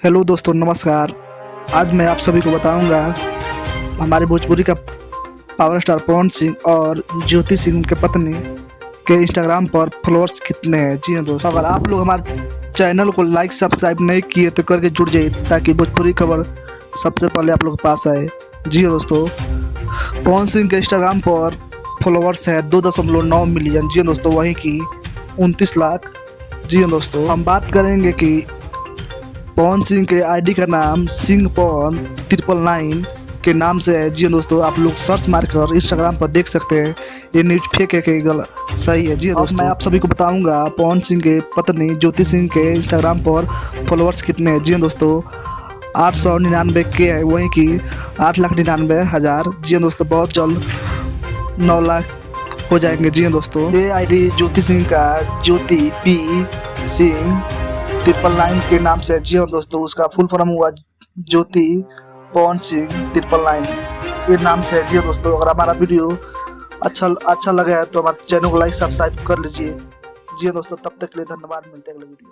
Hello दोस्तों, नमस्कार। आज मैं आप सभी को बताऊंगा हमारे भोजपुरी का पावर स्टार पवन सिंह और ज्योति सिंह उनके पत्नी के इंस्टाग्राम पर फॉलोअर्स कितने हैं। जी हाँ दोस्तों, अगर आप लोग हमारे चैनल को लाइक सब्सक्राइब नहीं किए तो करके जुड़ जाइए ताकि भोजपुरी खबर सबसे पहले आप लोग के पास आए। जी हाँ दोस्तों, पवन सिंह के इंस्टाग्राम पर फॉलोअर्स है 2.9 मिलियन। जी हाँ दोस्तों, वहीं की 29 लाख। जी हाँ दोस्तों, हम बात करेंगे कि पवन सिंह के आईडी का नाम सिंह पवन 999 के नाम से है। जी दोस्तों, आप लोग सर्च मारकर इंस्टाग्राम पर देख सकते हैं। ये न्यूज फेक है कि गलत सही है। जी दोस्तों, मैं आप सभी को बताऊंगा पवन सिंह के पत्नी ज्योति सिंह के इंस्टाग्राम पर फॉलोअर्स कितने हैं। जी दोस्तों, 899 के है, वहीं की 8,99,000। जी दोस्तों, बहुत जल्द 9 लाख हो जाएंगे। जी दोस्तों, ये आईडी ज्योति सिंह का ज्योति पी सिंह 999 के नाम से। जी हाँ दोस्तों, उसका फुल फॉर्म हुआ ज्योति पवन सिंह 999 ये नाम से। जी हाँ दोस्तों, अगर हमारा वीडियो अच्छा लगा है तो हमारे चैनल को लाइक सब्सक्राइब कर लीजिए। जी हाँ दोस्तों, तब तक के लिए धन्यवाद। मिलते हैं अगले वीडियो।